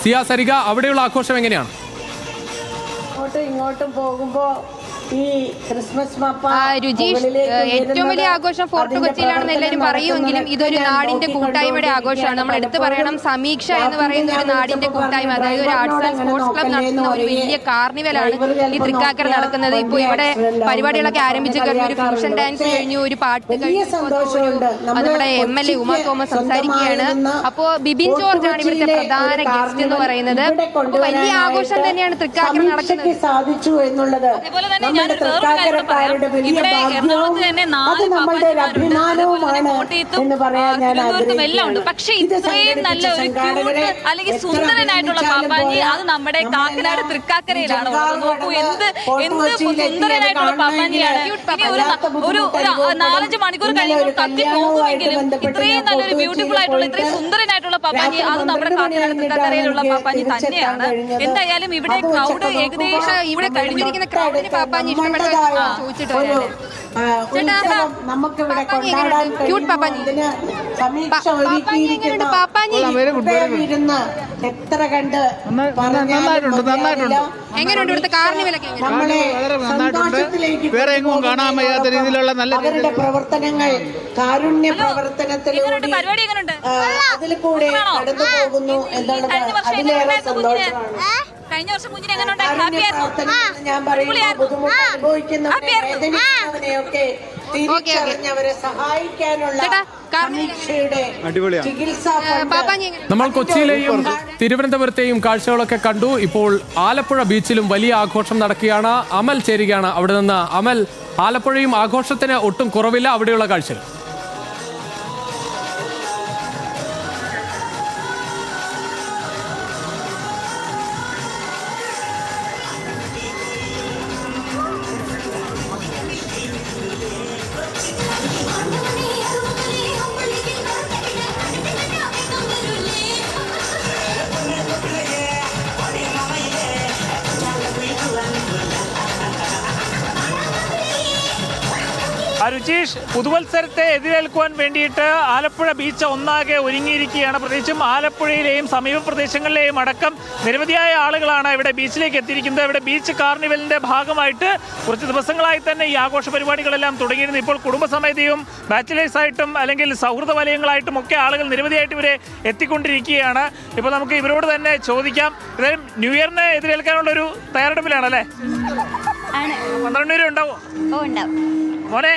സിയ, സരിക, അവിടെയുള്ള ആഘോഷം എങ്ങനെയാണ്? ഇങ്ങോട്ടും പോകുമ്പോ ഈ ക്രിസ്മസ് രുചീഷ്, ഏറ്റവും വലിയ ആഘോഷം ഫോർട്ട് കൊച്ചിയിലാണെന്ന് എല്ലാവരും പറയുമെങ്കിലും ഇതൊരു നാടിന്റെ കൂട്ടായ്മയുടെ ആഘോഷമാണ്. നമ്മൾ എടുത്തു പറയണം, സമീക്ഷ എന്ന് പറയുന്ന ഒരു നാടിന്റെ കൂട്ടായ്മ, അതായത് ഒരു ആർട്സ് ആൻഡ് സ്പോർട്സ് ക്ലബ് നടത്തുന്ന ഒരു വലിയ കാർണിവലാണ് ഈ തൃക്കാക്കര നടക്കുന്നത്. ഇപ്പോൾ ഇവിടെ പരിപാടികളൊക്കെ ആരംഭിച്ചു കഴിഞ്ഞു. ഒരു ഫ്യൂഷൻ ഡാൻസ് കഴിഞ്ഞു, ഒരു പാട്ട് കഴിഞ്ഞു. അത് നമ്മുടെ MLA ഉമാ തോമസ് സംസാരിക്കുകയാണ്. അപ്പോൾ ബിബിൻ ജോർജ് ആണ് ഇവിടുത്തെ പ്രധാന ഗസ്റ്റ് എന്ന് പറയുന്നത്. വലിയ ആഘോഷം തന്നെയാണ് തൃക്കാക്കര നടക്കുന്നത്. സാധിച്ചു എന്നുള്ളത് നമ്മുടെ തൃക്കാക്കരക്കാരുടെ വലിയ ഭാഗ്യവും അത് നമ്മളുടെ ഒരു അഭിമാനവുമാണ് എന്ന് പറയാൻ ഞാൻ ആഗ്രഹിക്കുന്നു. പക്ഷേ ഇത്രയും നല്ല ഒരു ക്യൂട്ട് അല്ലെങ്കിൽ സുന്ദരനായിട്ടുള്ള പാപ്പാജി അത് നമ്മുടെ കാക്കനാട് തൃക്കാക്കരയിലാണ്. നോക്കൂ, എന്ത് സുന്ദരനായിട്ടുള്ള പാപ്പാജിയാണ്. ഒരു 4-5 മണിക്കൂർ കഴിയുമ്പോൾ കത്തി പോകുമെങ്കിലും ഇത്രയും നല്ലൊരു ബ്യൂട്ടിഫുൾ ആയിട്ടുള്ള ഇത്രയും സുന്ദരനായിട്ടുള്ള പാപ്പാജി അത് നമ്മുടെ കാക്കനാട് തൃക്കാക്കരയിലുള്ള പാപ്പാജി തന്നെയാണ്. എന്തായാലും ഇവിടെ ക്രൗഡ് ഏകദേശം ഇവിടെ കഴിഞ്ഞിരിക്കുന്ന ക്രൗഡിന് പാപ്പാജി ഇഷ്ടപ്പെട്ട ചോദിച്ചിട്ട് നമുക്കിവിടെ കൊണ്ടാടാൻ എത്ര കണ്ട് എങ്ങനെയുണ്ട് ഇവിടുത്തെ കാർണിവലൊക്കെ? വേറെ എങ്ങും കാണാൻ വയ്യാത്ത രീതിയിലുള്ള നല്ല അവരുടെ പ്രവർത്തനങ്ങൾ, കാരുണ്യ പ്രവർത്തനത്തിലൂടെ അതിൽ കൂടെ കടന്നു പോകുന്നു എന്നുള്ളത് അതിലേറെ സന്തോഷമാണ്. കഴിഞ്ഞ വർഷം കുഞ്ഞിനെ ഞാൻ പറയുന്ന ബുദ്ധിമുട്ട് അനുഭവിക്കുന്നവരെയൊക്കെ തിരിച്ചറിഞ്ഞവരെ സഹായിക്കാനുള്ള നമ്മൾ കൊച്ചിയിലെയും തിരുവനന്തപുരത്തെയും കാഴ്ചകളൊക്കെ കണ്ടു. ഇപ്പോൾ ആലപ്പുഴ ബീച്ചിലും വലിയ ആഘോഷം നടക്കുകയാണ്. അമൽ ചേരുകയാണ് അവിടെ നിന്ന്. അമൽ, ആലപ്പുഴയും ആഘോഷത്തിന് ഒട്ടും കുറവില്ല, അവിടെയുള്ള കാഴ്ചകൾ. രുചീഷ്, പുതുവത്സരത്തെ എതിരേൽക്കുവാൻ വേണ്ടിയിട്ട് ആലപ്പുഴ ബീച്ച് ഒന്നാകെ ഒരുങ്ങിയിരിക്കുകയാണ്. പ്രത്യേകിച്ചും ആലപ്പുഴയിലെയും സമീപ പ്രദേശങ്ങളിലെയും അടക്കം നിരവധിയായ ആളുകളാണ് ഇവിടെ ബീച്ചിലേക്ക് എത്തിയിരിക്കുന്നത്. ഇവിടെ ബീച്ച് കാർണിവലിൻ്റെ ഭാഗമായിട്ട് കുറച്ച് ദിവസങ്ങളായി തന്നെ ഈ ആഘോഷ പരിപാടികളെല്ലാം തുടങ്ങിയിരുന്നു. ഇപ്പോൾ കുടുംബസമേതയും ബാച്ചിലേഴ്സായിട്ടും അല്ലെങ്കിൽ സൗഹൃദ വലയങ്ങളായിട്ടും ഒക്കെ ആളുകൾ നിരവധിയായിട്ട് ഇവരെ എത്തിക്കൊണ്ടിരിക്കുകയാണ്. ഇപ്പോൾ നമുക്ക് ഇവരോട് തന്നെ ചോദിക്കാം. ഏതായാലും ന്യൂ ഇയറിനെ എതിരേൽക്കാനുള്ളൊരു തയ്യാറെടുപ്പിലാണല്ലേ? 12 പേര് ഉണ്ടാവോ? മോനെ,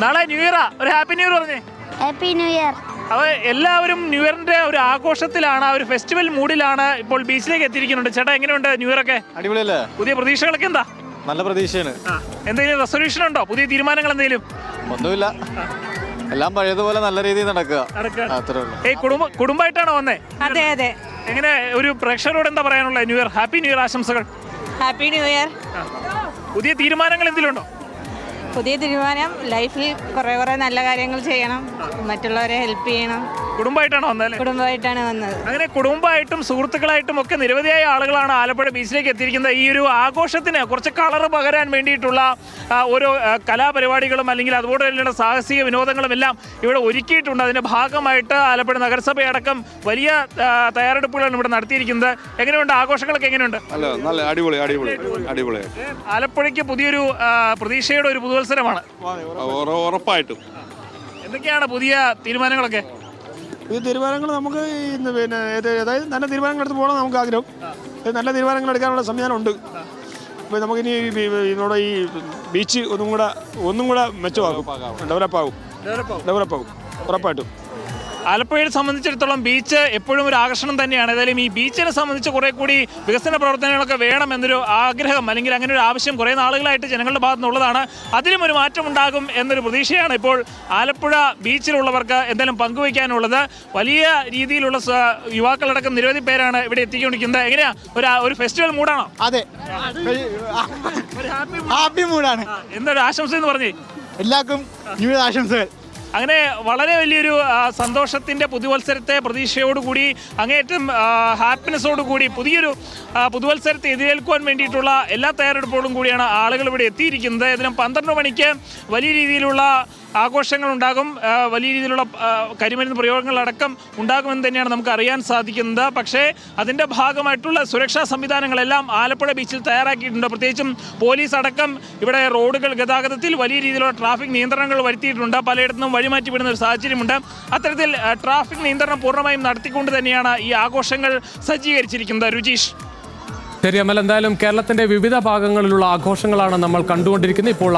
നാളെ ന്യൂ ഇയറാ, ഒരു ഹാപ്പി ന്യൂ ഇയർ പറഞ്ഞേ. Happy new year. അപ്പോൾ എല്ലാവരും ന്യൂ ഇയറിന്റെ ഒരു ആഘോഷത്തിലാണ്, ഒരു ഫെസ്റ്റിവൽ മൂഡിലാണ് ഇപ്പോൾ ബീച്ചിലേക്ക് എത്തിയിരിക്കുന്നുണ്ട്. ചേട്ടാ, എങ്ങനെയുണ്ട് ന്യൂ ഇയർ ഒക്കെ? അടിപൊളിയല്ലേ? പുതിയ പ്രതീക്ഷകളൊക്കെ എന്താ? നല്ല പ്രതീക്ഷയാണ്. എന്തെങ്കിലും റെസൊല്യൂഷൻ ഉണ്ടോ? പുതിയ തീരുമാനങ്ങൾ എന്തെങ്കിലും? ഒന്നുമില്ല, എല്ലാം പഴയതുപോലെ നല്ല രീതിയിൽ നടക്കുക. കുടുംബമായിട്ടാണോ വന്നേ? അതെ അതെ. എങ്ങനെ ഒരു പ്രേക്ഷകരോട് എന്താ പറയാനുള്ളത്? New year, happy new year ആശംസകൾ. Happy new year. പുതിയ തീരുമാനങ്ങൾ എന്തെങ്കിലും ഉണ്ടോ? പുതിയ തീരുമാനം, ലൈഫിൽ കുറേ നല്ല കാര്യങ്ങൾ ചെയ്യണം, മറ്റുള്ളവരെ ഹെൽപ്പ് ചെയ്യണം. കുടുംബമായിട്ടാണ് വന്നത്? കുടുംബമായിട്ടാണ് വന്നത്. അങ്ങനെ കുടുംബമായിട്ടും സുഹൃത്തുക്കളായിട്ടും ഒക്കെ നിരവധിയായ ആളുകളാണ് ആലപ്പുഴ ബീച്ചിലേക്ക് എത്തിയിരിക്കുന്നത്. ഈ ഒരു ആഘോഷത്തിന് കുറച്ച് കളറ് പകരാൻ വേണ്ടിയിട്ടുള്ള ഓരോ കലാപരിപാടികളും അല്ലെങ്കിൽ അതുപോലെയുള്ള സാഹസിക വിനോദങ്ങളും എല്ലാം ഇവിടെ ഒരുക്കിയിട്ടുണ്ട്. അതിൻ്റെ ഭാഗമായിട്ട് ആലപ്പുഴ നഗരസഭയടക്കം വലിയ തയ്യാറെടുപ്പുകളാണ് ഇവിടെ നടത്തിയിരിക്കുന്നത്. എങ്ങനെയുണ്ട് ആഘോഷങ്ങളൊക്കെ? എങ്ങനെയുണ്ട്? നല്ല അടിപൊളി അടിപൊളി അടിപൊളി. ആലപ്പുഴയ്ക്ക് പുതിയൊരു പ്രതീക്ഷയുടെ ഒരു പുതുവത്സരമാണ് ഉറപ്പായിട്ടും. എന്തൊക്കെയാണ് പുതിയ തീരുമാനങ്ങളൊക്കെ? ഈ തീരുമാനങ്ങൾ നമുക്ക് പിന്നെ അതായത് നല്ല തീരുമാനങ്ങൾ എടുത്ത് പോകണം നമുക്ക് ആഗ്രഹം. നല്ല തീരുമാനങ്ങൾ എടുക്കാനുള്ള സംവിധാനമുണ്ട്. ഇപ്പോൾ നമുക്കിനി നമ്മുടെ ഈ ബീച്ച് ഒന്നും കൂടെ മെച്ചമാകും, ഡെവലപ്പാകും ഉറപ്പായിട്ടും. ആലപ്പുഴയെ സംബന്ധിച്ചിടത്തോളം ബീച്ച് എപ്പോഴും ഒരു ആകർഷണം തന്നെയാണ്. ഏതായാലും ഈ ബീച്ചിനെ സംബന്ധിച്ച് കുറേ കൂടി വികസന പ്രവർത്തനങ്ങളൊക്കെ വേണം എന്നൊരു ആഗ്രഹം അല്ലെങ്കിൽ അങ്ങനെ ഒരു ആവശ്യം കുറേ നാളുകളായിട്ട് ജനങ്ങളുടെ ഭാഗത്തു നിന്നുള്ളതാണ്. അതിലും ഒരു മാറ്റം ഉണ്ടാകും എന്നൊരു പ്രതീക്ഷയാണ് ഇപ്പോൾ ആലപ്പുഴ ബീച്ചിലുള്ളവർക്ക് എന്തായാലും പങ്കുവയ്ക്കാനുള്ളത്. വലിയ രീതിയിലുള്ള യുവാക്കളടക്കം നിരവധി പേരാണ് ഇവിടെ എത്തിക്കൊണ്ടിരിക്കുന്നത്. എങ്ങനെയാ, ഒരു ഫെസ്റ്റിവൽ മൂഡാണോ? അതെ, ഹാപ്പി മൂഡാണ്. എന്തൊരു ആശംസ എന്ന് പറഞ്ഞേ? എല്ലാവർക്കും ന്യൂ ഇയർ ആശംസകൾ. അങ്ങനെ വളരെ വലിയൊരു സന്തോഷത്തിൻ്റെ പുതുവത്സരത്തെ പ്രതീക്ഷയോടുകൂടി അങ്ങേയറ്റം ഹാപ്പിനെസ്സോടുകൂടി പുതിയൊരു പുതുവത്സരത്തെ എതിരേൽക്കുവാൻ വേണ്ടിയിട്ടുള്ള എല്ലാ തയ്യാറെടുപ്പോടും കൂടിയാണ് ആളുകൾ ഇവിടെ എത്തിയിരിക്കുന്നത്. ഇതിനും 12 മണിക്ക് വലിയ രീതിയിലുള്ള ആഘോഷങ്ങളുണ്ടാകും, വലിയ രീതിയിലുള്ള കരിമരുന്ന് പ്രയോഗങ്ങളടക്കം ഉണ്ടാകുമെന്ന് തന്നെയാണ് നമുക്ക് അറിയാൻ സാധിക്കുന്നത്. പക്ഷേ അതിൻ്റെ ഭാഗമായിട്ടുള്ള സുരക്ഷാ സംവിധാനങ്ങളെല്ലാം ആലപ്പുഴ ബീച്ചിൽ തയ്യാറാക്കിയിട്ടുണ്ട്. പ്രത്യേകിച്ചും പോലീസ് അടക്കം ഇവിടെ റോഡുകൾ ഗതാഗതത്തിൽ വലിയ രീതിയിലുള്ള ട്രാഫിക് നിയന്ത്രണങ്ങൾ വരുത്തിയിട്ടുണ്ട്. പലയിടത്തും വഴിമാറ്റി വിടുന്ന ഒരു സാഹചര്യമുണ്ട്. അത്തരത്തിൽ ട്രാഫിക് നിയന്ത്രണം പൂർണ്ണമായും നടത്തിക്കൊണ്ട് തന്നെയാണ് ഈ ആഘോഷങ്ങൾ സജ്ജീകരിച്ചിരിക്കുന്നത്. രുചീഷ്. ശരി അമൽ, എന്തായാലും കേരളത്തിന്റെ വിവിധ ഭാഗങ്ങളിലുള്ള ആഘോഷങ്ങളാണ് നമ്മൾ കണ്ടുകൊണ്ടിരിക്കുന്നത്. ഇപ്പോൾ